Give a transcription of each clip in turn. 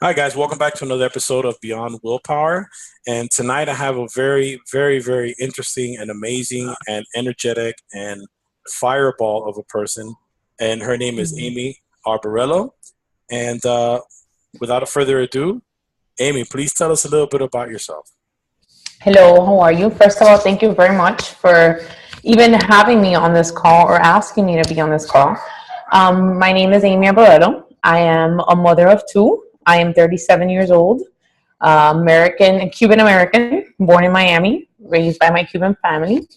Hi, guys. Welcome back to another episode of Beyond Willpower. And tonight I have a very, very, very interesting and amazing and energetic and fireball of a person. And her name is Aimee Arabello. And without further ado, Aimee, please tell us a little bit about yourself. Hello, how are you? First of all, thank you very much for even having me on this call or asking me to be on this call. My name is Aimee Arabello. I am a mother of two. I am 37 years old, Cuban American, born in Miami, raised by my Cuban family,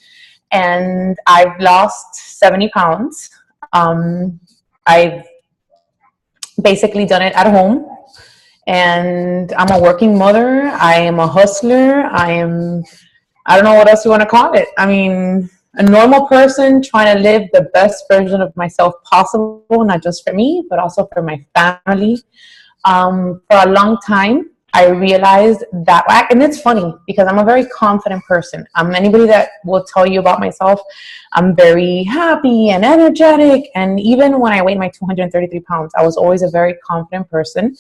and I've lost 70 pounds. I've basically done it at home, and I'm a working mother. I am a hustler. I don't know what else you want to call it. I mean, a normal person trying to live the best version of myself possible, not just for me, but also for my family. For a long time, I realized that, and it's funny because I'm a very confident person. Anybody that will tell you about myself, I'm very happy and energetic. And even when I weighed my 233 pounds, I was always a very confident person.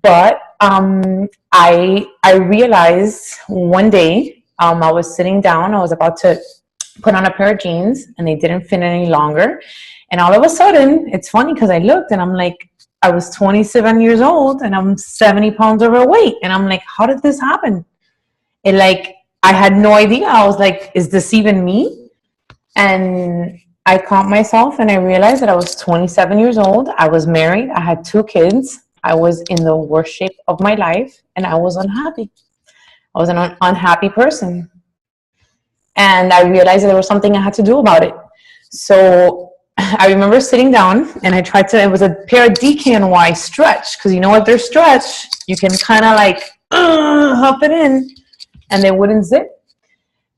But I realized one day, I was sitting down, I was about to put on a pair of jeans and they didn't fit any longer. And all of a sudden, it's funny because I looked and I'm like, I was 27 years old and I'm 70 pounds overweight. And I'm like, how did this happen? And I had no idea. I was like, is this even me? And I caught myself and I realized that I was 27 years old. I was married. I had two kids. I was in the worst shape of my life and I was unhappy. I was an unhappy person. And I realized that there was something I had to do about it. So I remember sitting down and it was a pair of DKNY stretch, because if they're stretch, you can kind of huff it in and they wouldn't zip.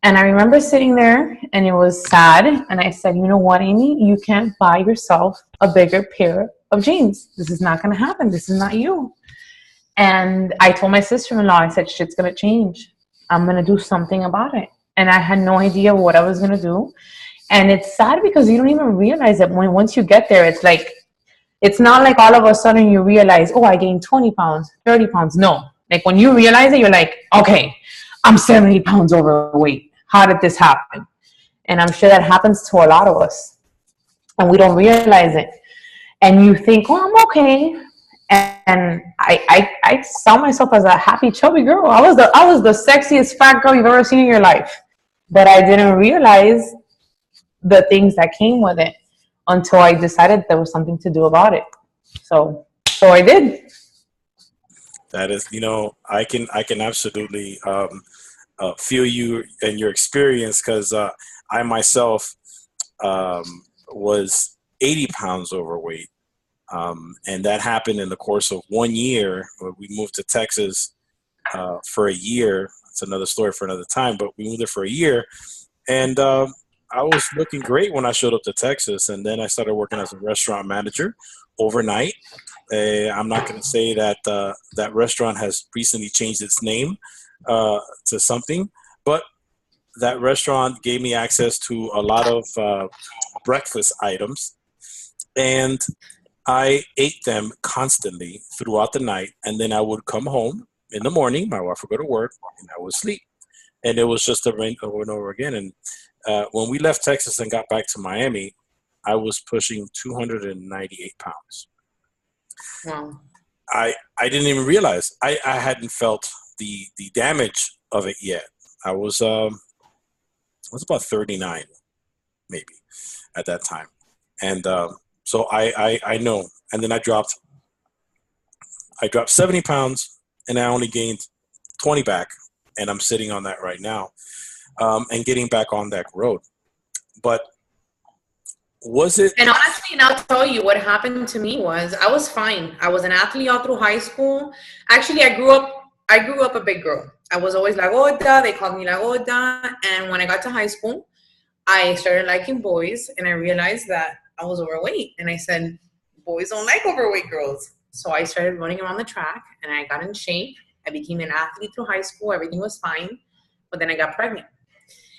And I remember sitting there and it was sad. And I said, you know what, Aimee, you can't buy yourself a bigger pair of jeans. This is not going to happen. This is not you. And I told my sister-in-law, I said, shit's going to change. I'm going to do something about it. And I had no idea what I was going to do. And it's sad because you don't even realize that once you get there, it's not like all of a sudden you realize, oh, I gained 20 pounds, 30 pounds. No, when you realize it, you're like, okay, I'm 70 pounds overweight. How did this happen? And I'm sure that happens to a lot of us and we don't realize it. And you think, oh, I'm okay. And I saw myself as a happy, chubby girl. I was the sexiest fat girl you've ever seen in your life. But I didn't realize the things that came with it until I decided there was something to do about it. So I did. That is, I can absolutely feel you and your experience, because I myself was 80 pounds overweight. And that happened in the course of 1 year. We moved to Texas for a year. It's another story for another time, but we moved there for a year. And I was looking great when I showed up to Texas. And then I started working as a restaurant manager overnight. I'm not going to say that that restaurant has recently changed its name to something, but that restaurant gave me access to a lot of breakfast items. And I ate them constantly throughout the night, and then I would come home in the morning. My wife would go to work, and I would sleep. And it was just over and over again. And when we left Texas and got back to Miami, I was pushing 298 pounds. Wow. I didn't even realize. I hadn't felt the damage of it yet. I was about 39, maybe, at that time. And so I know. And then I dropped 70 pounds, and I only gained 20 back. And I'm sitting on that right now, and getting back on that road. But was it? And honestly, and I'll tell you what happened to me was I was fine. I was an athlete all through high school. Actually, I grew up a big girl. I was always La Gorda. They called me La Gorda. And when I got to high school, I started liking boys, and I realized that I was overweight. And I said, boys don't like overweight girls. So I started running around the track, and I got in shape. I became an athlete through high school. Everything was fine. But then I got pregnant.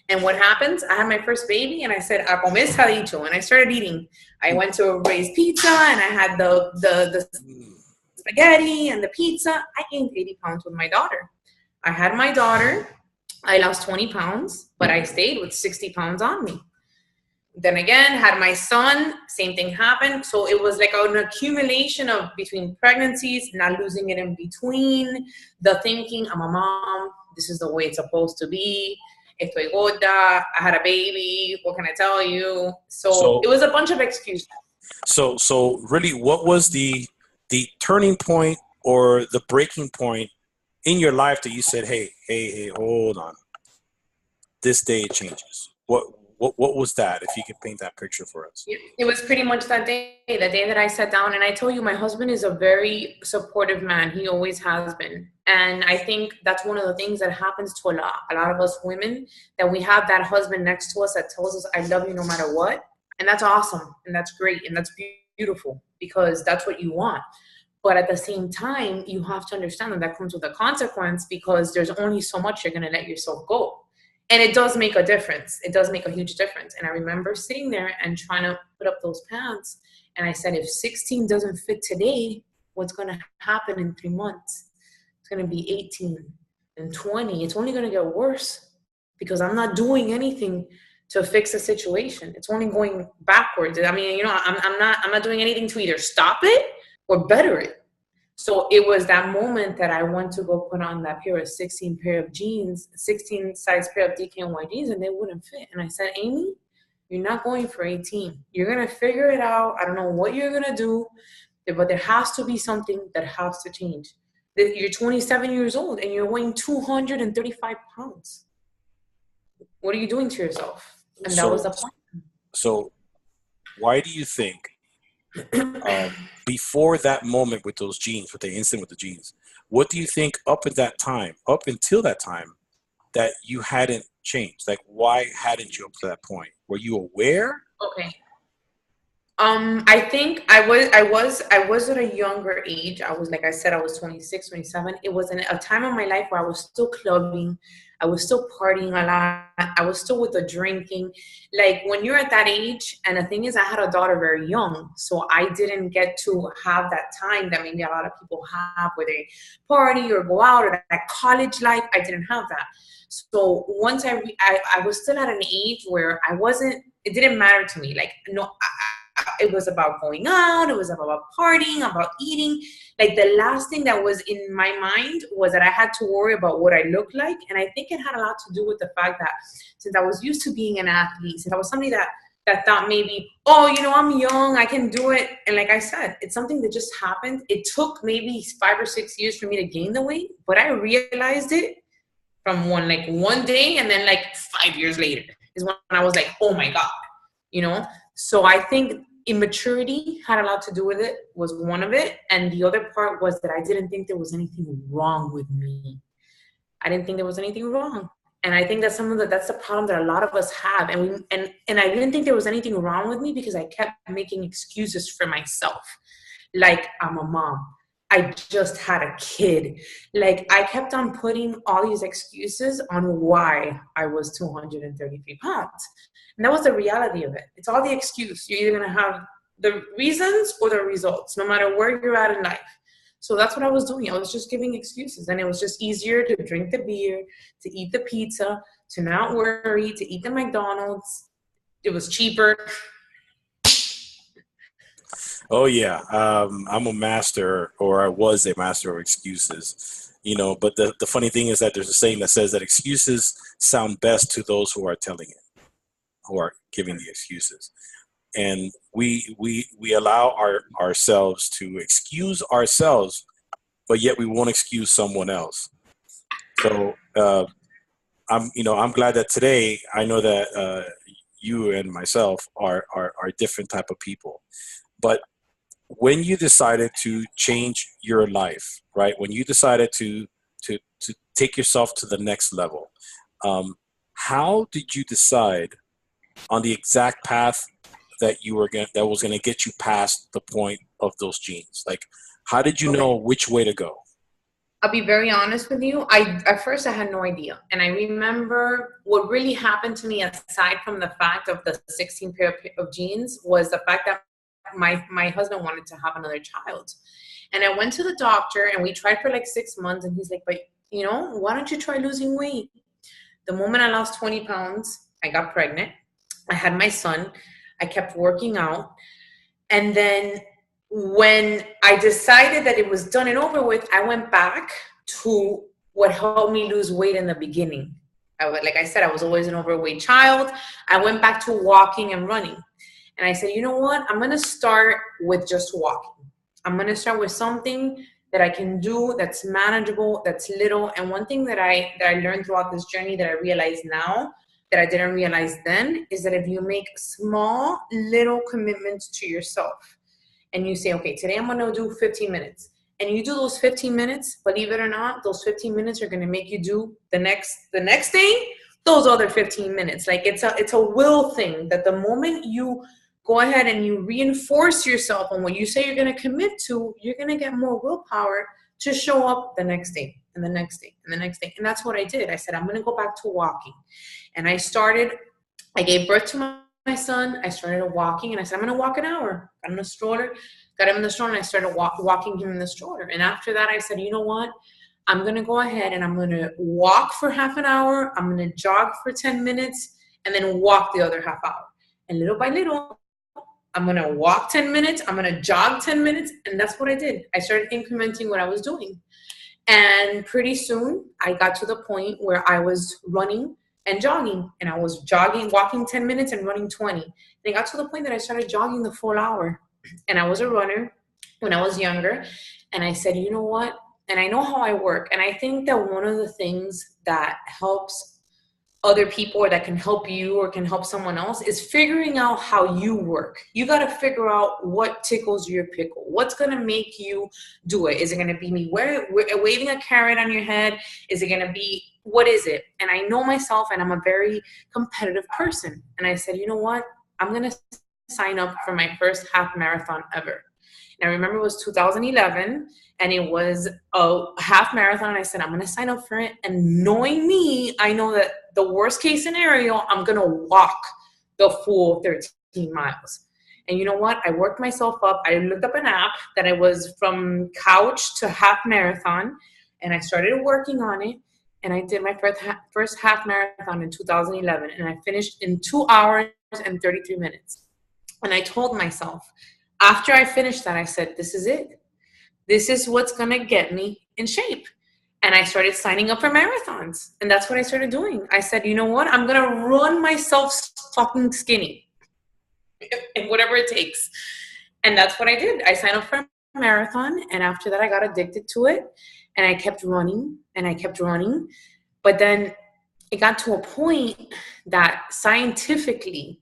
And what happens? I had my first baby, and I said, "A comer está dicho," and I started eating. I went to a raised pizza, and I had the spaghetti and the pizza. I gained 80 pounds with my daughter. I had my daughter. I lost 20 pounds, but I stayed with 60 pounds on me. Then again, had my son, same thing happened. So it was like an accumulation of between pregnancies, not losing it in between, the thinking, I'm a mom, this is the way it's supposed to be. Estoy gorda, I had a baby, what can I tell you? So So it was a bunch of excuses. so really, what was the turning point or the breaking point in your life that you said, hey, hold on, this day it changes? What was that? If you could paint that picture for us. It was pretty much that day, the day that I sat down. And I told you, my husband is a very supportive man. He always has been. And I think that's one of the things that happens to a lot of us women, that we have that husband next to us that tells us, I love you no matter what. And that's awesome. And that's great. And that's beautiful, because that's what you want. But at the same time, you have to understand that that comes with a consequence, because there's only so much you're going to let yourself go. And it does make a difference. It does make a huge difference. And I remember sitting there and trying to put up those pants. And I said, if 16 doesn't fit today, what's going to happen in 3 months? It's going to be 18 and 20. It's only going to get worse, because I'm not doing anything to fix the situation. It's only going backwards. I mean, I'm not doing anything to either stop it or better it. So it was that moment that I went to go put on that pair of 16 pair of jeans, 16 size pair of DKNY jeans, and they wouldn't fit. And I said, Aimee, you're not going for 18. You're going to figure it out. I don't know what you're going to do, but there has to be something that has to change. You're 27 years old and you're weighing 235 pounds. What are you doing to yourself? And that was the plan. So why do you think before that moment with those jeans, with the incident with the jeans, what do you think up until that time, that you hadn't changed? Like, why hadn't you up to that point? Were you aware? Okay. I think I was at a younger age. I was, like I said, I was 26, 27. It was a time of my life where I was still clubbing. I was still partying a lot. I was still with the drinking. Like, when you're at that age, and the thing is, I had a daughter very young, so I didn't get to have that time that maybe a lot of people have, where they party or go out, or that college life. I didn't have that. So once I was still at an age where it didn't matter to me. Like, no, it was about going out. It was about partying, about eating. Like, the last thing that was in my mind was that I had to worry about what I looked like. And I think it had a lot to do with the fact that, since I was used to being an athlete, since I was somebody that thought maybe, I'm young, I can do it. And like I said, it's something that just happened. It took maybe 5 or 6 years for me to gain the weight, but I realized it from one day, and then 5 years later is when I was like, oh my God, So I think immaturity had a lot to do with it, was one of it. And the other part was that I didn't think there was anything wrong with me. I didn't think there was anything wrong. And I think that's that's the problem that a lot of us have. And I didn't think there was anything wrong with me, because I kept making excuses for myself. Like, I'm a mom. I just had a kid. Like, I kept on putting all these excuses on why I was 233 pounds. And that was the reality of it. It's all the excuse. You're either going to have the reasons or the results, no matter where you're at in life. So that's what I was doing. I was just giving excuses. And it was just easier to drink the beer, to eat the pizza, to not worry, to eat the McDonald's. It was cheaper. Oh yeah, I'm a master, or I was a master of excuses. But the funny thing is that there's a saying that says that excuses sound best to those who are telling it, who are giving the excuses. And we allow ourselves to excuse ourselves, but yet we won't excuse someone else. So I'm glad that today I know that you and myself are different type of people. But when you decided to change your life, right? When you decided to take yourself to the next level, how did you decide on the exact path that that was going to get you past the point of those jeans? Like, how did you know which way to go? I'll be very honest with you. At first I had no idea. And I remember what really happened to me, aside from the fact of the 16 pair of jeans, was the fact that my husband wanted to have another child. And I went to the doctor and we tried for like 6 months, and he's like, but why don't you try losing weight? The moment I lost 20 pounds, I got pregnant. I had my son. I kept working out. And then when I decided that it was done and over with, I went back to what helped me lose weight in the beginning. Like I said, I was always an overweight child. I went back to walking and running. And I said, you know what? I'm going to start with just walking. I'm going to start with something that I can do that's manageable, that's little. And one thing that I learned throughout this journey that I realize now that I didn't realize then is that if you make small, little commitments to yourself and you say, okay, today I'm going to do 15 minutes. And you do those 15 minutes, believe it or not, those 15 minutes are going to make you do the next thing, those other 15 minutes. Like it's a will thing that the moment you go ahead and you reinforce yourself on what you say you're going to commit to, you're going to get more willpower to show up the next day and the next day and the next day. And that's what I did. I said, I'm going to go back to walking. And I gave birth to my son. I started walking and I said, I'm going to walk an hour. Got him in the stroller, and I started walking him in the stroller. And after that, I said, you know what? I'm going to go ahead and I'm going to walk for half an hour. I'm going to jog for 10 minutes and then walk the other half hour. And little by little, I'm going to walk 10 minutes. I'm going to jog 10 minutes. And that's what I did. I started incrementing what I was doing. And pretty soon I got to the point where I was running and jogging, and I was walking 10 minutes and running 20. And it got to the point that I started jogging the full hour. And I was a runner when I was younger. And I said, you know what? And I know how I work. And I think that one of the things that helps other people or that can help you or can help someone else is figuring out how you work. You got to figure out what tickles your pickle. What's going to make you do it? Is it going to be me waving a carrot on your head? Is it going to be, what is it? And I know myself, and I'm a very competitive person. And I said, you know what? I'm going to sign up for my first half marathon ever. And I remember it was 2011 and it was a half marathon. I said, I'm going to sign up for it. And knowing me, I know that the worst case scenario, I'm going to walk the full 13 miles. And you know what? I worked myself up. I looked up an app that I was from couch to half marathon, and I started working on it. And I did my first half marathon in 2011, and I finished in 2 hours and 33 minutes. And I told myself, after I finished that, I said, this is it. This is what's going to get me in shape. And I started signing up for marathons. And that's what I started doing. I said, you know what? I'm going to run myself fucking skinny. And whatever it takes. And that's what I did. I signed up for a marathon. And after that, I got addicted to it. And I kept running and I kept running. But then it got to a point that scientifically,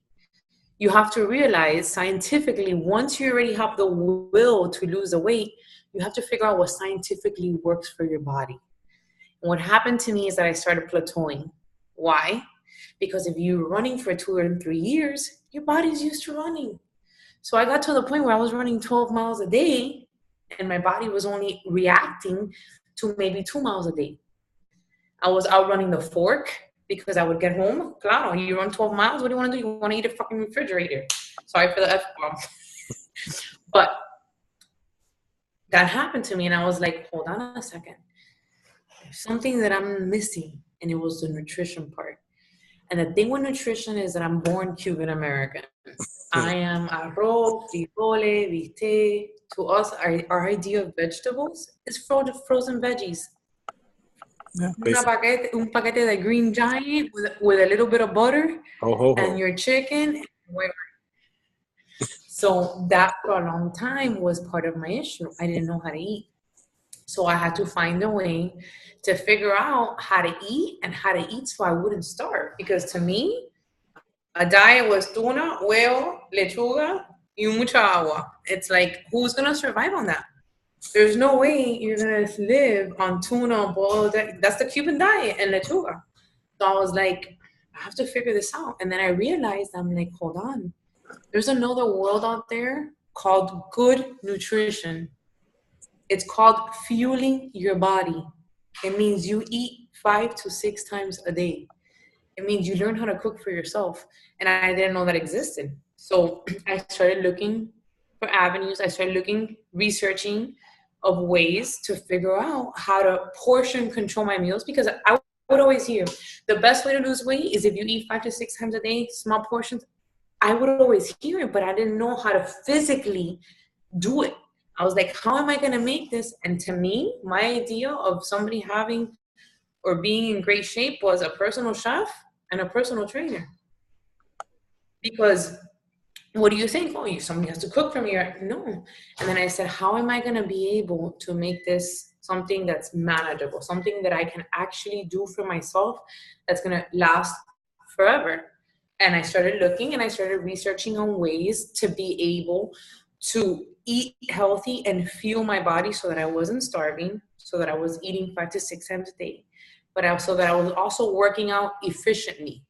you have to realize scientifically, once you already have the will to lose the weight, you have to figure out what scientifically works for your body. And what happened to me is that I started plateauing. Why? Because if you're running for 2 or 3 years, your body's used to running. So I got to the point where I was running 12 miles a day and my body was only reacting to maybe 2 miles a day. I was outrunning the fork because I would get home. Claro, you run 12 miles. What do you want to do? You want to eat a fucking refrigerator. Sorry for the F-bomb. But that happened to me and I was like, hold on a second. There's something that I'm missing, and it was the nutrition part. And the thing with nutrition is that I'm born Cuban American. I am arroz, frijole, viste. To us, our idea of vegetables is frozen veggies. Yeah, Un paquete de Green Giant with a little bit of butter and your chicken. And whatever. So that for a long time was part of my issue. I didn't know how to eat. So I had to find a way to figure out how to eat and how to eat so I wouldn't starve. Because to me, a diet was tuna, huevo, lechuga, y mucha agua. It's like, who's going to survive on that? There's no way you're going to live on tuna, boiled. That's the Cuban diet, and lechuga. So I was like, I have to figure this out. And then I realized, I'm like, hold on. There's another world out there called good nutrition. It's called fueling your body. It means you eat 5 to 6 times a day. It means you learn how to cook for yourself. And I didn't know that existed. So I started looking for avenues. I started researching of ways to figure out how to portion control my meals, because I would always hear the best way to lose weight is if you eat 5 to 6 times a day, small portions. I would always hear it, but I didn't know how to physically do it. I was like, how am I going to make this? And to me, my idea of somebody having or being in great shape was a personal chef and a personal trainer. Because what do you think? Oh, somebody has to cook for me. No. And then I said, how am I going to be able to make this something that's manageable, something that I can actually do for myself that's going to last forever? And I started looking and I started researching on ways to be able to eat healthy and fuel my body so that I wasn't starving, so that I was eating 5 to 6 times a day, but also that I was also working out efficiently,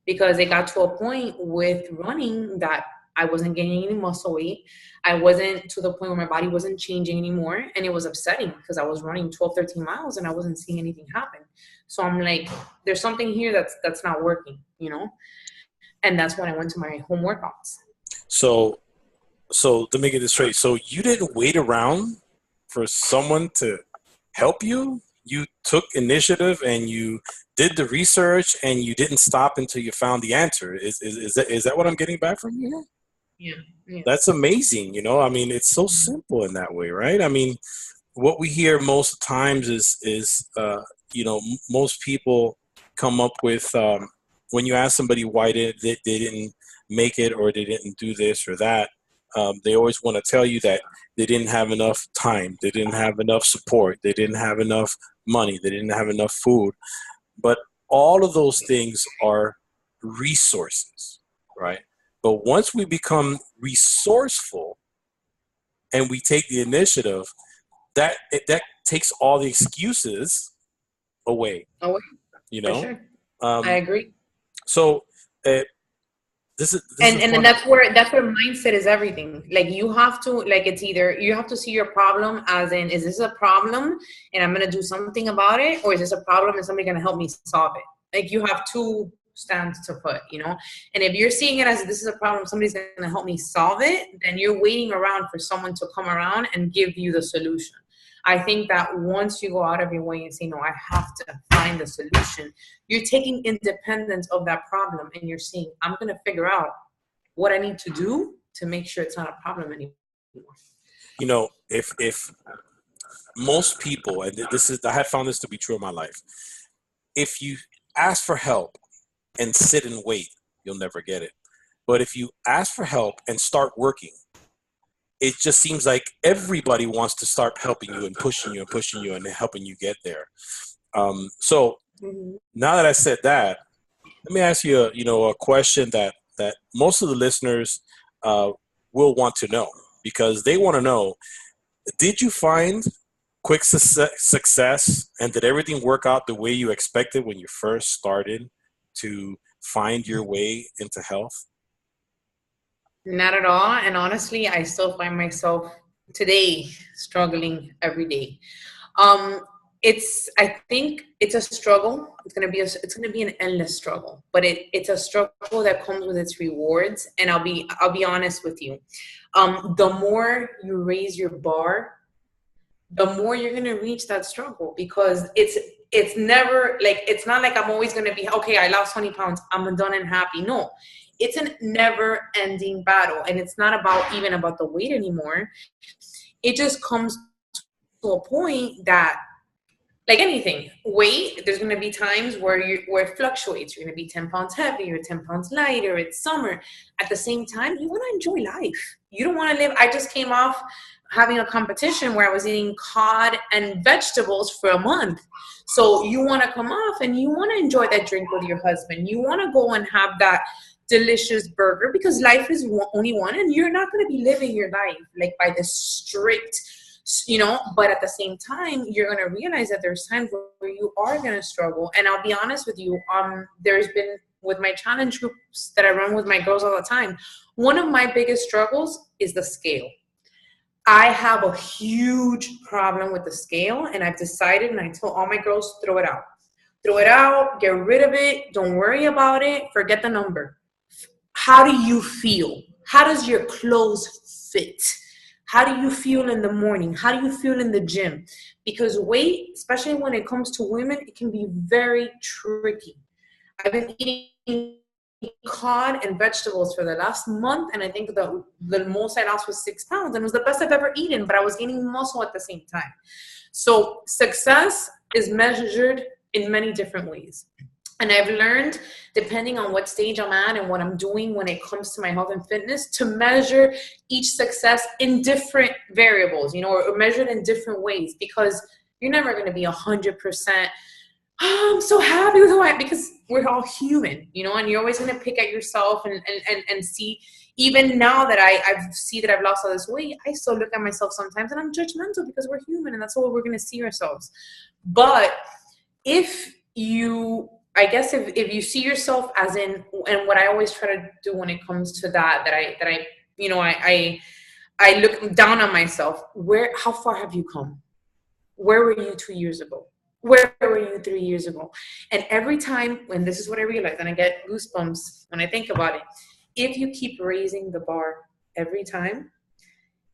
because it got to a point with running that I wasn't gaining any muscle weight. I wasn't to the point where my body wasn't changing anymore. And it was upsetting because I was running 12, 13 miles and I wasn't seeing anything happen. So I'm like, there's something here that's not working, you know? And that's when I went to my home workouts. So to make it straight, so you didn't wait around for someone to help you? You took initiative and you did the research and you didn't stop until you found the answer. Is that what I'm getting back from you? Yeah. That's amazing. You know, I mean, it's so simple in that way, right? I mean, what we hear most times is you know, most people come up with when you ask somebody why they didn't make it or they didn't do this or that, they always want to tell you that they didn't have enough time, they didn't have enough support, they didn't have enough money, they didn't have enough food. But all of those things are resources, right? But once we become resourceful and we take the initiative, that takes all the excuses away. Oh, You for know. sure. I Um, agree. so this is And a then fun. that's where mindset is everything. Like you have to, like, it's either you have to see your problem as in, is this a problem and I'm gonna do something about it, or is this a problem and somebody gonna help me solve it? Like you have two stands to put, you know. And if you're seeing it as this is a problem, somebody's gonna help me solve it, then you're waiting around for someone to come around and give you the solution. I think that once you go out of your way and say, no, I have to find the solution, you're taking independence of that problem and you're saying, I'm going to figure out what I need to do to make sure it's not a problem anymore. You know, if most people, and this is, I have found this to be true in my life, if you ask for help and sit and wait, you'll never get it. But if you ask for help and start working, it just seems like everybody wants to start helping you and pushing you and helping you get there. So now that I said that, let me ask you a question that most of the listeners will want to know, because they want to know, did you find quick success and did everything work out the way you expected when you first started to find your way into health? Not at all. And honestly, I still find myself today struggling every day. Um, I think it's a struggle. It's gonna be an endless struggle, but it's a struggle that comes with its rewards. And I'll be honest with you. The more you raise your bar, the more you're gonna reach that struggle, because it's never like, it's not like I'm always gonna be okay. I lost 20 pounds. I'm done and happy. No, it's a never ending battle, and it's not even about the weight anymore. It just comes to a point that, like anything, weight, there's going to be times where it fluctuates. You're going to be 10 pounds heavier, 10 pounds lighter. It's summer. At the same time, you want to enjoy life. You don't want to live. I just came off having a competition where I was eating cod and vegetables for a month. So you want to come off and you want to enjoy that drink with your husband. You want to go and have that delicious burger, because life is only one, and you're not going to be living your life like by the strict, but at the same time, you're going to realize that there's times where you are going to struggle. And I'll be honest with you, there's been, with my challenge groups that I run with my girls all the time, one of my biggest struggles is the scale. I have a huge problem with the scale, and I've decided, and I tell all my girls, throw it out, get rid of it, don't worry about it, forget the number. How do you feel? How does your clothes fit? How do you feel in the morning? How do you feel in the gym? Because weight, especially when it comes to women, it can be very tricky. I've been eating cod and vegetables for the last month, and I think the most I lost was 6 pounds, and it was the best I've ever eaten, but I was gaining muscle at the same time. So success is measured in many different ways. And I've learned, depending on what stage I'm at and what I'm doing when it comes to my health and fitness, to measure each success in different variables, or measured in different ways, because you're never going to be 100%. Oh, I'm so happy with who I am, because we're all human, and you're always going to pick at yourself and see. Even now that I see that I've lost all this weight, I still look at myself sometimes and I'm judgmental, because we're human and that's what we're going to see ourselves. But if you see yourself as in, and what I always try to do when it comes to that I look down on myself. How far have you come? Where were you 2 years ago? Where were you 3 years ago? And every time, and this is what I realize, and I get goosebumps when I think about it, if you keep raising the bar every time,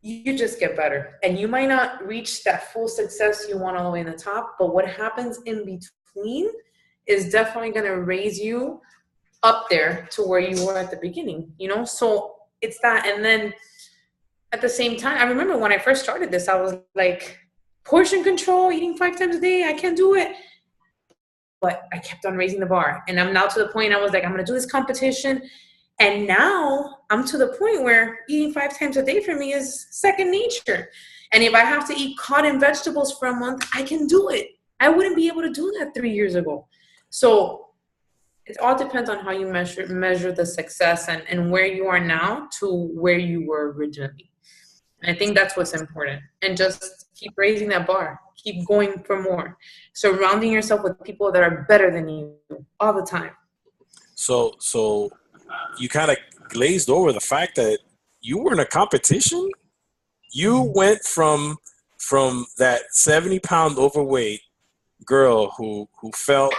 you just get better. And you might not reach that full success you want all the way in the top, but what happens in between is definitely going to raise you up there to where you were at the beginning, So it's that. And then at the same time, I remember when I first started this, I was like, portion control, eating 5 times a day, I can't do it. But I kept on raising the bar. And I'm now to the point, I was like, I'm going to do this competition. And now I'm to the point where eating 5 times a day for me is second nature. And if I have to eat cod and vegetables for a month, I can do it. I wouldn't be able to do that 3 years ago. So it all depends on how you measure the success and where you are now to where you were originally. And I think that's what's important. And just keep raising that bar. Keep going for more. Surrounding yourself with people that are better than you all the time. So you kind of glazed over the fact that you were in a competition. You went from that 70-pound overweight girl who felt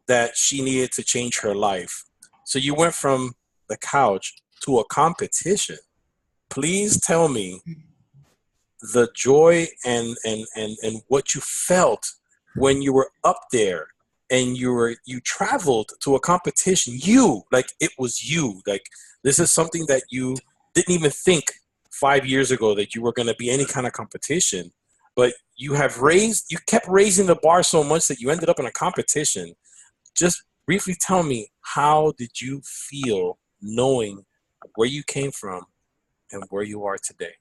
that she needed to change her life. So you went from the couch to a competition. Please tell me the joy and what you felt when you were up there and you traveled to a competition. It was you. Like, this is something that you didn't even think 5 years ago that you were going to be any kind of competition, but you kept raising the bar so much that you ended up in a competition. Just briefly tell me, how did you feel knowing where you came from and where you are today?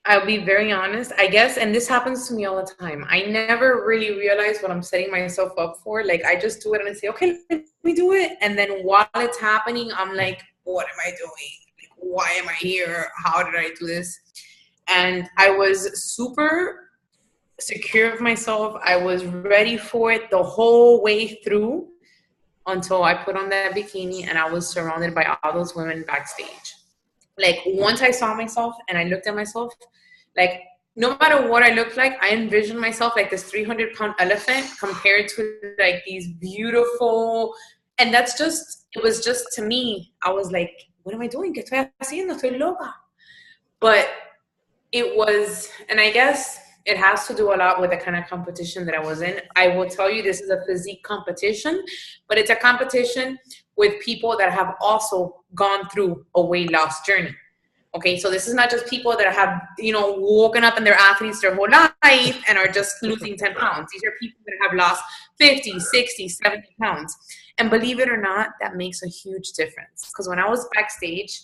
I'll be very honest, I guess, and this happens to me all the time. I never really realize what I'm setting myself up for. Like, I just do it and I say, okay, let me do it. And then while it's happening, I'm like, what am I doing? Why am I here? How did I do this? And I was super secure of myself. I was ready for it the whole way through until I put on that bikini and I was surrounded by all those women backstage. Like, once I saw myself and I looked at myself, like, no matter what I looked like, I envisioned myself like this 300-pound elephant compared to like these beautiful, and it was just, to me, I was like, what am I doing? ¿Qué estoy haciendo? Estoy loca. But it was, and I guess it has to do a lot with the kind of competition that I was in. I will tell you, this is a physique competition, but it's a competition with people that have also gone through a weight loss journey. Okay, so this is not just people that have, woken up and they're athletes their whole life and are just losing 10 pounds. These are people that have lost 50, 60, 70 pounds. And believe it or not, that makes a huge difference. Because when I was backstage,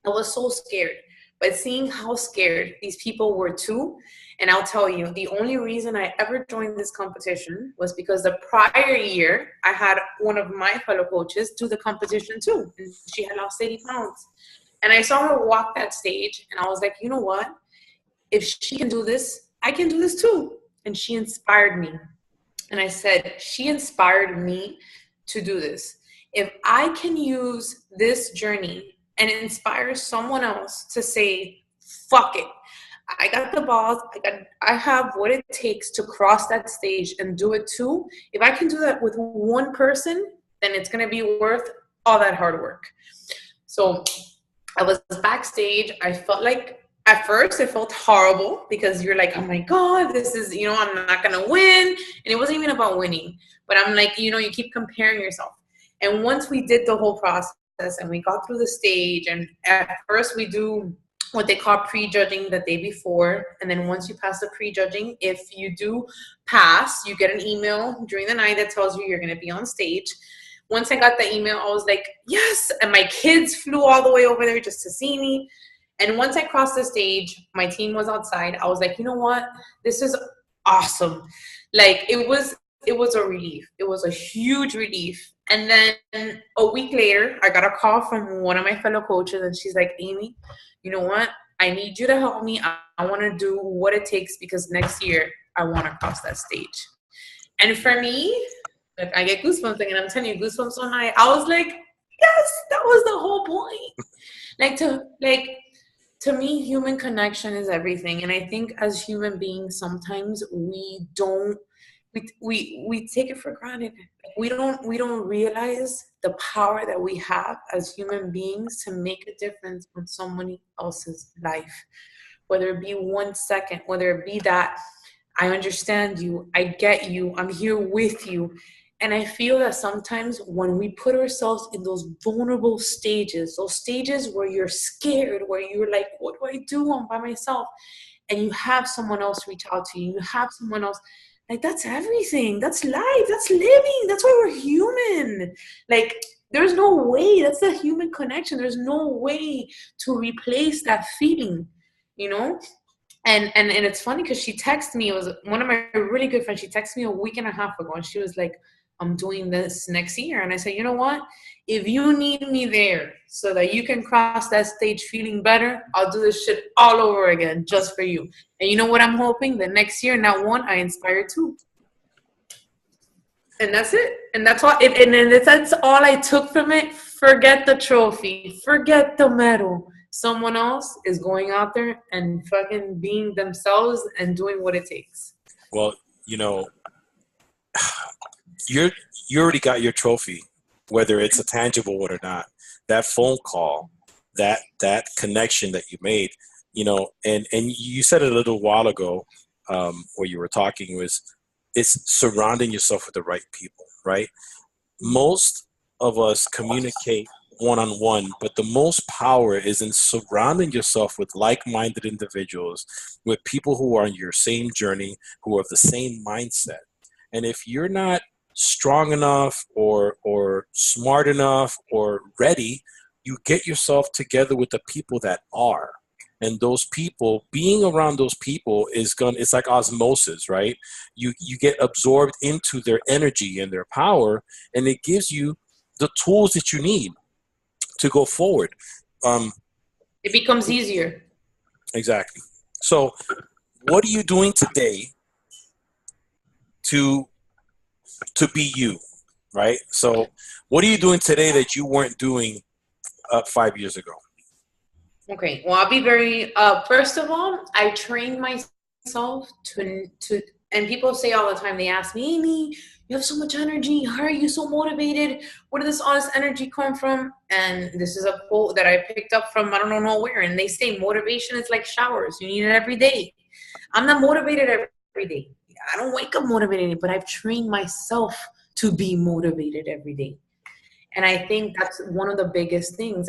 I was so scared. But seeing how scared these people were too, and I'll tell you, the only reason I ever joined this competition was because the prior year, I had one of my fellow coaches do the competition too. And she had lost 80 pounds. And I saw her walk that stage, and I was like, you know what? If she can do this, I can do this too. And she inspired me. And I said, she inspired me to do this. If I can use this journey and inspire someone else to say, fuck it, I got the balls, I have what it takes to cross that stage and do it too. If I can do that with one person, then it's going to be worth all that hard work. So I was backstage. I felt like, at first it felt horrible because you're like, oh my God, this is, I'm not going to win. And it wasn't even about winning, but I'm like, you keep comparing yourself. And once we did the whole process and we got through the stage, and at first we do what they call prejudging the day before. And then once you pass the prejudging, if you do pass, you get an email during the night that tells you you're going to be on stage. Once I got the email, I was like, yes. And my kids flew all the way over there just to see me. And once I crossed the stage, my team was outside. I was like, you know what? This is awesome. Like, it was a relief. It was a huge relief. And then a week later, I got a call from one of my fellow coaches, and she's like, Aimee, you know what? I need you to help me. I want to do what it takes because next year I want to cross that stage. And for me, like, I get goosebumps, and I'm telling you, goosebumps so high. I was like, yes, that was the whole point. To me, human connection is everything. And I think as human beings, sometimes we take it for granted. We don't realize the power that we have as human beings to make a difference in somebody else's life. Whether it be 1 second, whether it be that I understand you, I get you, I'm here with you. And I feel that sometimes when we put ourselves in those vulnerable stages, those stages where you're scared, where you're like, what do I do? I'm by myself. And you have someone else reach out to you. You have someone else. Like, that's everything. That's life. That's living. That's why we're human. Like, there's no way. That's the human connection. There's no way to replace that feeling, you know? And it's funny because she texted me. It was one of my really good friends. She texted me a week and a half ago, and she was like, I'm doing this next year. And I said, you know what? If you need me there so that you can cross that stage feeling better, I'll do this shit all over again just for you. And you know what I'm hoping? The next year, not one, I inspire two. And that's it. And that's all. And that's all I took from it. Forget the trophy. Forget the medal. Someone else is going out there and fucking being themselves and doing what it takes. Well, you already got your trophy, whether it's a tangible one or not. That phone call, that connection that you made, and you said it a little while ago, where you were talking, it's surrounding yourself with the right people, right? Most of us communicate one-on-one, but the most power is in surrounding yourself with like-minded individuals, with people who are on your same journey, who have the same mindset. And if you're not strong enough or smart enough or ready, you get yourself together with the people that are. And those people, being around those people it's like osmosis, right? You get absorbed into their energy and their power, and it gives you the tools that you need to go forward. It becomes easier. Exactly. So what are you doing today to be you, right? So what are you doing today that you weren't doing 5 years ago? Okay, well, I'll be very, first of all, I trained myself to, and people say all the time, they ask me, Aimee, you have so much energy. How are you so motivated? Where does all this energy come from? And this is a quote that I picked up from, I don't know where, and they say motivation is like showers. You need it every day. I'm not motivated every day. I don't wake up motivated, but I've trained myself to be motivated every day. And I think that's one of the biggest things.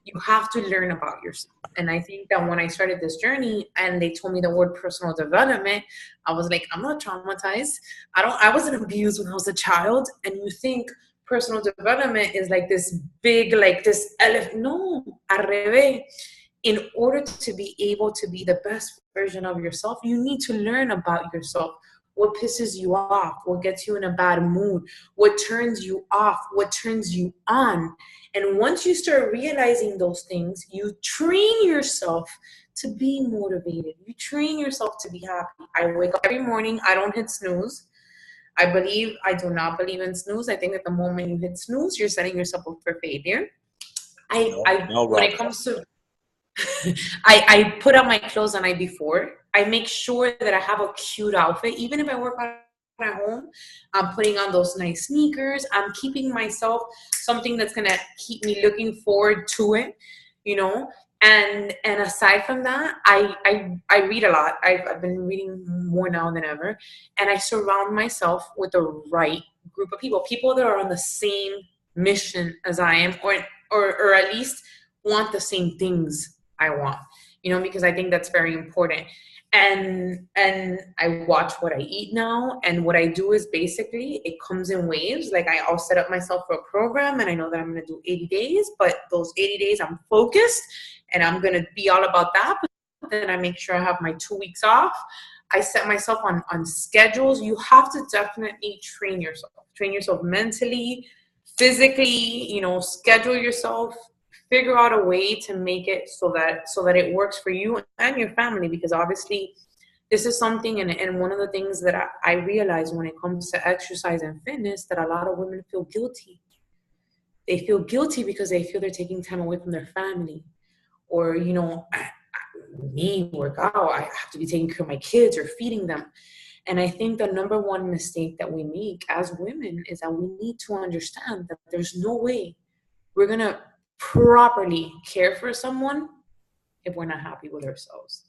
You have to learn about yourself. And I think that when I started this journey and they told me the word personal development, I was like, I'm not traumatized. I wasn't abused when I was a child. And you think personal development is like this big, like this elephant. No, arrebe. In order to be able to be the best version of yourself, you need to learn about yourself. What pisses you off? What gets you in a bad mood? What turns you off? What turns you on? And once you start realizing those things, you train yourself to be motivated. You train yourself to be happy. I wake up every morning. I don't hit snooze. I do not believe in snooze. I think at the moment you hit snooze, you're setting yourself up for failure. When it comes to I put on my clothes the night before. I make sure that I have a cute outfit. Even if I work out at home, I'm putting on those nice sneakers. I'm keeping myself something that's going to keep me looking forward to it. you know. And aside from that, I read a lot. I've been reading more now than ever, and I surround myself with the right group of people that are on the same mission as I am, or at least want the same things I want, you know, because I think that's very important. And I watch what I eat now, and what I do is basically it comes in waves. Like I'll set up myself for a program, and I know that I'm going to do 80 days, but those 80 days I'm focused and I'm going to be all about that. But then I make sure I have my 2 weeks off. I set myself on schedules. You have to definitely train yourself mentally, physically, you know, schedule yourself, figure out a way to make it so that it works for you and your family, because obviously this is something, and one of the things that I realize when it comes to exercise and fitness, that a lot of women feel guilty. They feel guilty because they feel they're taking time away from their family, or, you know, me work out, I have to be taking care of my kids or feeding them. And I think the number one mistake that we make as women is that we need to understand that there's no way we're going to properly care for someone if we're not happy with ourselves.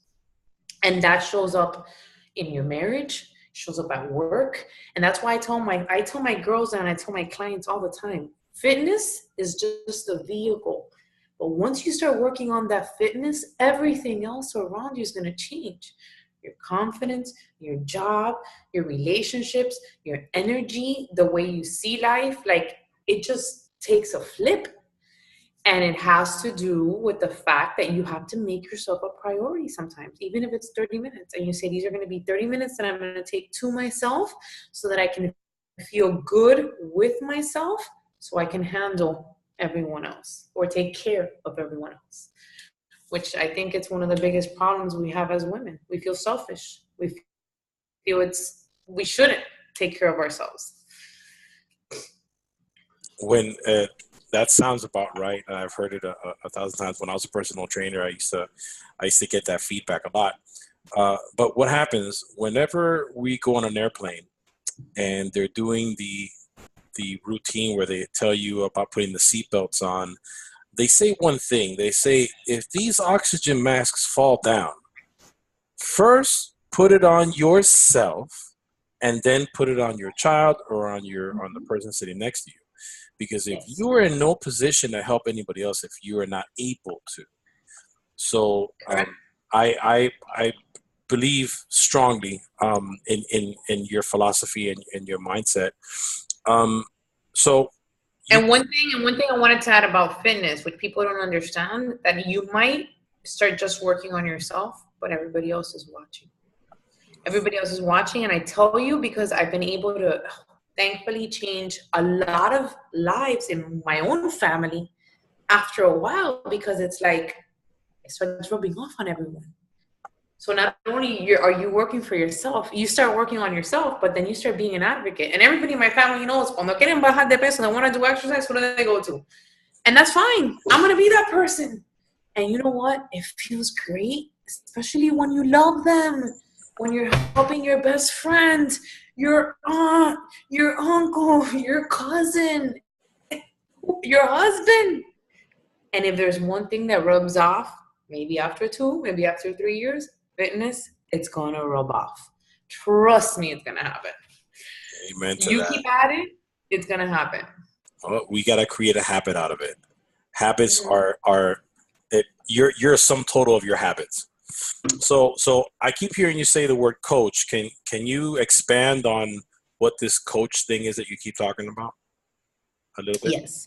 And that shows up in your marriage, shows up at work. And that's why I tell my girls and I tell my clients all the time, fitness is just a vehicle. But once you start working on that fitness, everything else around you is going to change. Your confidence, your job, your relationships, your energy, the way you see life, like it just takes a flip. And it has to do with the fact that you have to make yourself a priority sometimes, even if it's 30 minutes. And you say, these are going to be 30 minutes that I'm going to take to myself so that I can feel good with myself, so I can handle everyone else or take care of everyone else, which I think it's one of the biggest problems we have as women. We feel selfish. We feel we shouldn't take care of ourselves. When that sounds about right, and I've heard it a thousand times. When I was a personal trainer, I used to get that feedback a lot. But what happens whenever we go on an airplane and they're doing the routine where they tell you about putting the seatbelts on, they say one thing. They say, if these oxygen masks fall down, first put it on yourself and then put it on your child or on the person sitting next to you. Because if you are in no position to help anybody else, if you are not able to. So I believe strongly in your philosophy and your mindset. And one thing I wanted to add about fitness, which people don't understand, that you might start just working on yourself, but everybody else is watching. Everybody else is watching, and I tell you because I've been able to thankfully change a lot of lives in my own family after a while, because it's like it starts rubbing off on everyone. So not only are you working for yourself, you start working on yourself, but then you start being an advocate. And everybody in my family knows, cuando quieren bajar de peso, they want to do exercise, who do they go to? And that's fine. I'm going to be that person. And you know what? It feels great, especially when you love them, when you're helping your best friend, your aunt, your uncle, your cousin, your husband. And if there's one thing that rubs off, maybe after 2, maybe after 3 years, fitness, it's going to rub off. Trust me, it's going to happen. Amen to you that. Keep at it, it's going to happen. Well, we got to create a habit out of it. Habits you're a sum total of your habits. So I keep hearing you say the word coach. Can you expand on what this coach thing is that you keep talking about a little bit? Yes.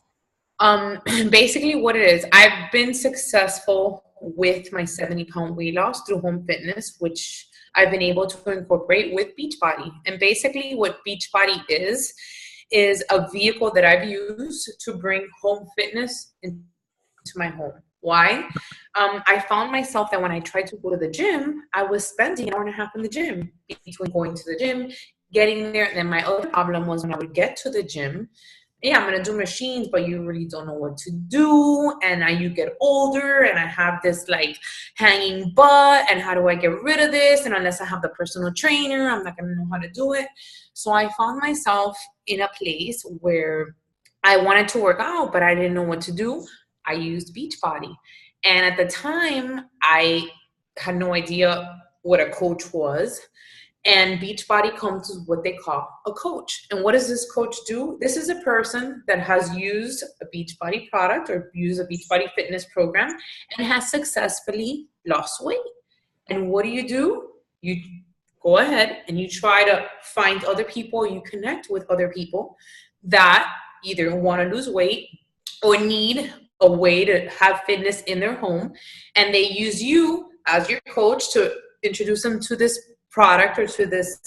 Basically what it is, I've been successful with my 70-pound weight loss through home fitness, which I've been able to incorporate with Beachbody. And basically what Beachbody is a vehicle that I've used to bring home fitness into my home. Why? I found myself that when I tried to go to the gym, I was spending an hour and a half in the gym between going to the gym, getting there. And then my other problem was when I would get to the gym, I'm going to do machines, but you really don't know what to do. And now you get older and I have this like hanging butt. And how do I get rid of this? And unless I have the personal trainer, I'm not going to know how to do it. So I found myself in a place where I wanted to work out, but I didn't know what to do. I used Beachbody. And at the time, I had no idea what a coach was. And Beachbody comes with what they call a coach. And what does this coach do? This is a person that has used a Beachbody product or used a Beachbody fitness program and has successfully lost weight. And what do? You go ahead and you try to find other people, you connect with other people that either want to lose weight or need a way to have fitness in their home. And they use you as your coach to introduce them to this product or to this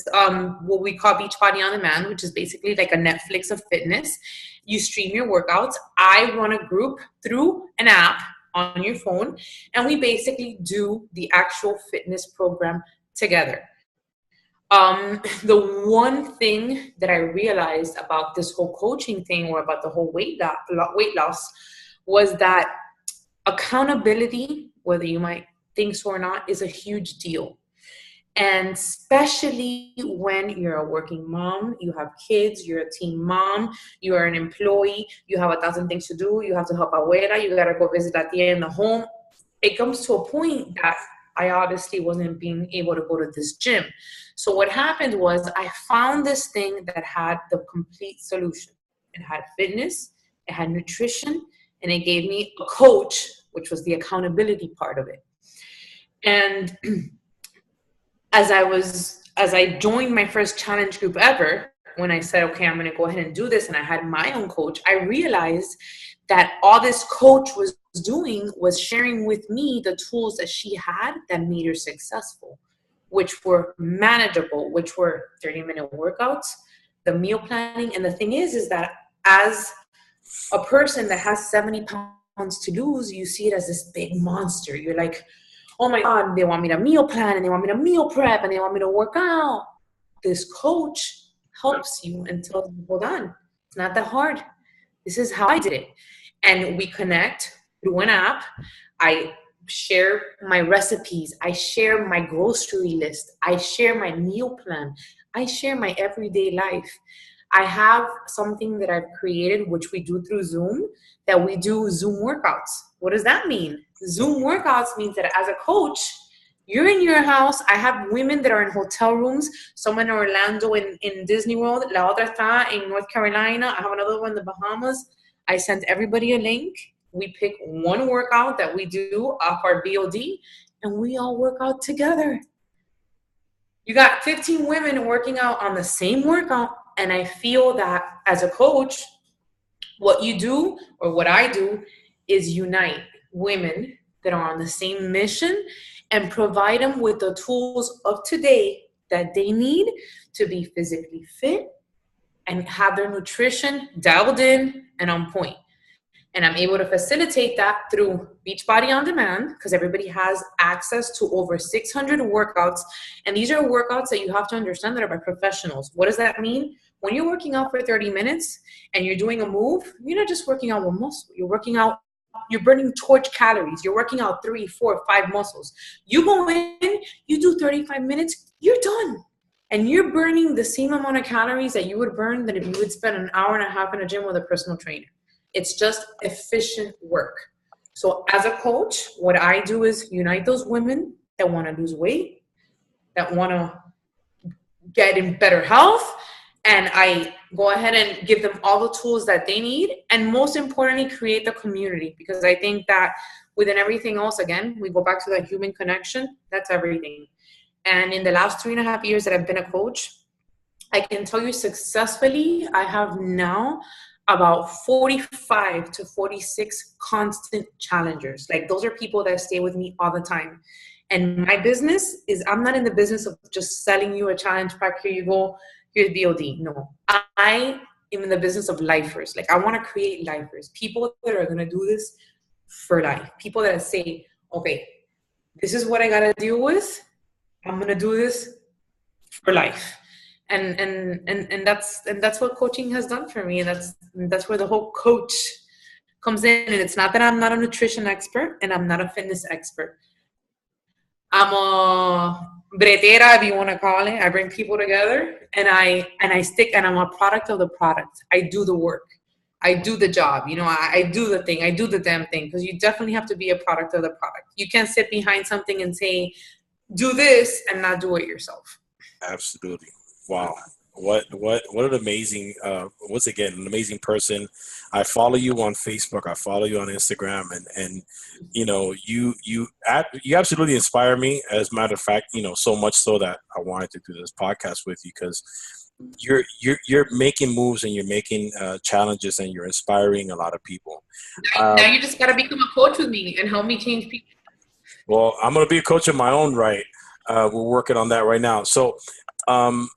what we call Beachbody on Demand, which is basically like a Netflix of fitness. You stream your workouts. I run a group through an app on your phone, and we basically do the actual fitness program together. The one thing that I realized about this whole coaching thing or about the whole weight loss was that accountability, whether you might think so or not, is a huge deal. And especially when you're a working mom, you have kids, you're a teen mom, you are an employee, you have 1,000 things to do, you have to help abuela, you got to go visit la tia in the home. It comes to a point that I obviously wasn't being able to go to this gym. So what happened was I found this thing that had the complete solution. It had fitness, it had nutrition, and it gave me a coach, which was the accountability part of it. And as I joined my first challenge group ever, when I said, okay, I'm going to go ahead and do this, and I had my own coach, I realized that all this coach was doing was sharing with me the tools that she had that made her successful, which were manageable, which were 30-minute workouts, the meal planning. And the thing is that as a person that has 70 pounds to lose, you see it as this big monster. You're like, oh my God, they want me to meal plan and they want me to meal prep and they want me to work out. This coach helps you and tells you, hold on, it's not that hard. This is how I did it. And we connect through an app. I share my recipes. I share my grocery list. I share my meal plan. I share my everyday life. I have something that I've created, which we do through Zoom, that we do Zoom workouts. What does that mean? Zoom workouts means that as a coach, you're in your house. I have women that are in hotel rooms, some in Orlando in Disney World, la otra está in North Carolina. I have another one in the Bahamas. I sent everybody a link. We pick one workout that we do off our BOD, and we all work out together. You got 15 women working out on the same workout, and I feel that as a coach, what you do or what I do is unite women that are on the same mission and provide them with the tools of today that they need to be physically fit and have their nutrition dialed in and on point. And I'm able to facilitate that through Beachbody On Demand because everybody has access to over 600 workouts. And these are workouts that you have to understand that are by professionals. What does that mean? When you're working out for 30 minutes and you're doing a move, you're not just working out one muscle. You're burning torch calories. You're working out 3, 4, 5 muscles. You go in, you do 35 minutes, you're done. And you're burning the same amount of calories that you would burn than if you would spend an hour and a half in a gym with a personal trainer. It's just efficient work. So as a coach, what I do is unite those women that want to lose weight, that want to get in better health, and I go ahead and give them all the tools that they need, and most importantly, create the community, because I think that within everything else, again, we go back to that human connection. That's everything. And in the last 3.5 years that I've been a coach, I can tell you successfully, I have now about 45 to 46 constant challengers. Like those are people that stay with me all the time. And my business is, I'm not in the business of just selling you a challenge pack. Here you go, here's BOD. No, I am in the business of lifers. Like I want to create lifers, people that are going to do this for life. People that say, okay, this is what I got to deal with. I'm going to do this for life. And that's what coaching has done for me. That's where the whole coach comes in. And it's not that I'm not a nutrition expert and I'm not a fitness expert. I'm a bretera, if you want to call it. I bring people together and I stick, and I'm a product of the product. I do the work. I do the job. You know, I do the thing. I do the damn thing, because you definitely have to be a product of the product. You can't sit behind something and say, do this and not do it yourself. Absolutely. Wow. What an amazing once again, an amazing person. I follow you on Facebook, I follow you on Instagram, and you know, you absolutely inspire me. As a matter of fact, you know, so much so that I wanted to do this podcast with you, because you're making moves, and you're making challenges, and you're inspiring a lot of people. Now Um, you just got to become a coach with me and help me change people. well, I'm going to be a coach in my own right. We're working on that right now. So, um,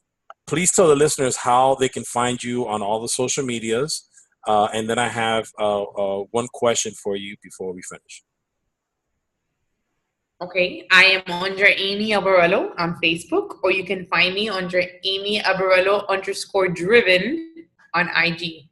please tell the listeners how they can find you on all the social medias. And then I have one question for you before we finish. Okay, I am under Aimee Arabello on Facebook, or you can find me under Aimee Arabello _driven on IG.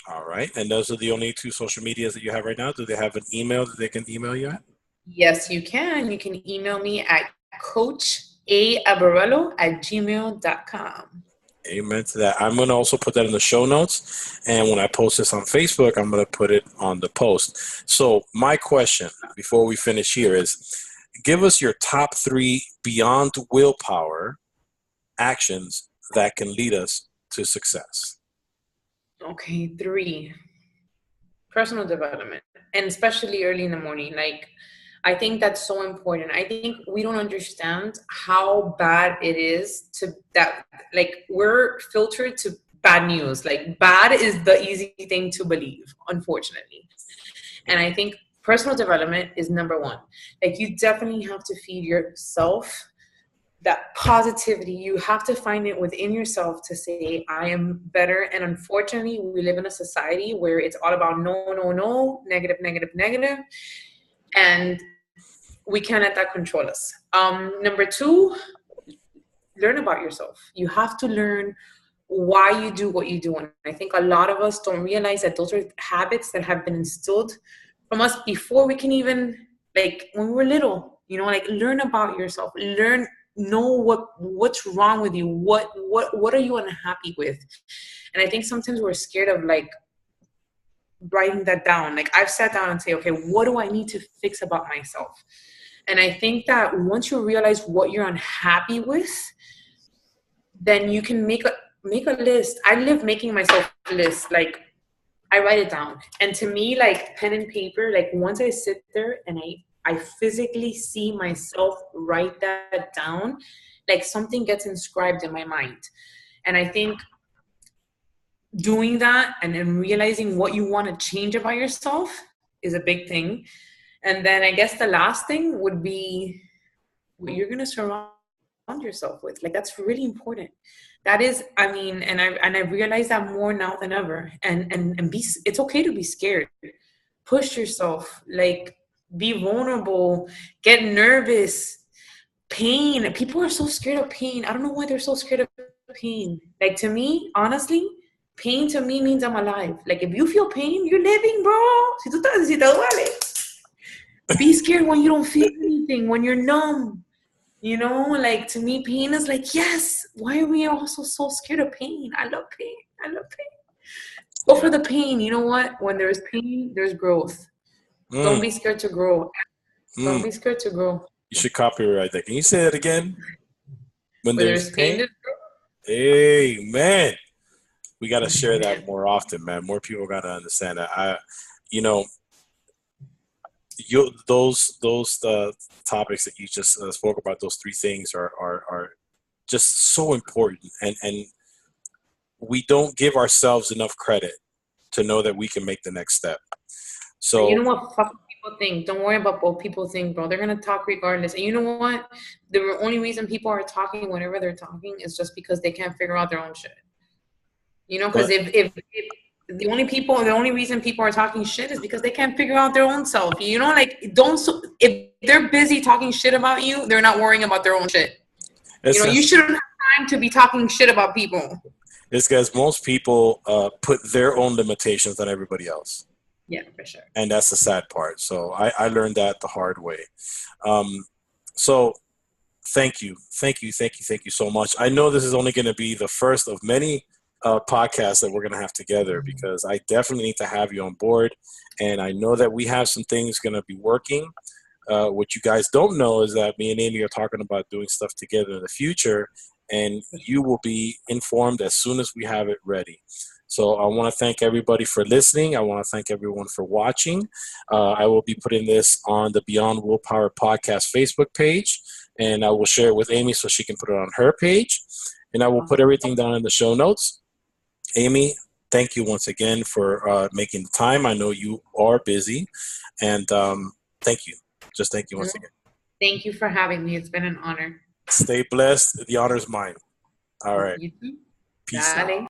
All right. And those are the only two social medias that you have right now. Do they have an email that they can email you at? Yes, you can. You can email me at coachabarello@gmail.com. Amen to that. I'm going to also put that in the show notes. And when I post this on Facebook, I'm going to put it on the post. So my question before we finish here is, give us your top 3 beyond willpower actions that can lead us to success. Okay, 3. Personal development, and especially early in the morning. Like, I think that's so important. I think we don't understand how bad it is to that. Like, we're filtered to bad news. Like, bad is the easy thing to believe, unfortunately. And I think personal development is number 1. Like, you definitely have to feed yourself that positivity. You have to find it within yourself to say, I am better. And unfortunately, we live in a society where it's all about no, no, no, negative, negative, negative. And we can't let that control us. Number 2, learn about yourself. You have to learn why you do what you do. And I think a lot of us don't realize that those are habits that have been instilled from us before we can even, like, when we were little, you know, like, learn about yourself, know what's wrong with you, what are you unhappy with. And I think sometimes we're scared of, like, writing that down. Like, I've sat down and say, okay, what do I need to fix about myself? And I think that once you realize what you're unhappy with, then you can make a list. I live making myself a list. Like, I write it down. And to me, like, pen and paper, like, once I sit there and I physically see myself write that down, like, something gets inscribed in my mind. And I think doing that and then realizing what you want to change about yourself is a big thing. And then I guess the last thing would be what you're going to surround yourself with. Like, that's really important. That is, I mean, and I realize that more now than ever. And it's okay to be scared. Push yourself, like, be vulnerable, get nervous. Pain. People are so scared of pain. I don't know why they're so scared of pain. Like, to me, honestly, pain to me means I'm alive. Like, if you feel pain, you're living, bro. Si te duele. Be scared when you don't feel anything, when you're numb. You know, like, to me, pain is like, yes. Why are we also so scared of pain? I love pain. I love pain. Go for the pain. You know what? When there's pain, there's growth. Don't be scared to grow. Don't be scared to grow. You should copyright that. Can you say that again? When there's pain? There's growth. Amen. We got to share that more often, man. More people got to understand that. You know, those topics that you just spoke about, those 3 things are just so important, and we don't give ourselves enough credit to know that we can make the next step. So, you know what? Fuck people think. Don't worry about what people think, bro. They're gonna talk regardless. And you know what? The only reason people are talking whenever they're talking is just because they can't figure out their own shit. You know, because if the only reason people are talking shit is because they can't figure out their own self. You know, like, if they're busy talking shit about you, they're not worrying about their own shit. You know, you shouldn't have time to be talking shit about people. It's because most people put their own limitations on everybody else. Yeah, for sure. And that's the sad part. So I learned that the hard way. So thank you so much. I know this is only going to be the first of many podcast that we're going to have together, because I definitely need to have you on board. And I know that we have some things going to be working. What you guys don't know is that me and Aimee are talking about doing stuff together in the future, and you will be informed as soon as we have it ready. So I want to thank everybody for listening. I want to thank everyone for watching. I will be putting this on the Beyond Willpower Podcast Facebook page, and I will share it with Aimee so she can put it on her page. And I will put everything down in the show notes. Aimee, thank you once again for making the time. I know you are busy, and thank you. Just thank you once again. Thank you for having me. It's been an honor. Stay blessed. The honor is mine. All right. You too. Peace out.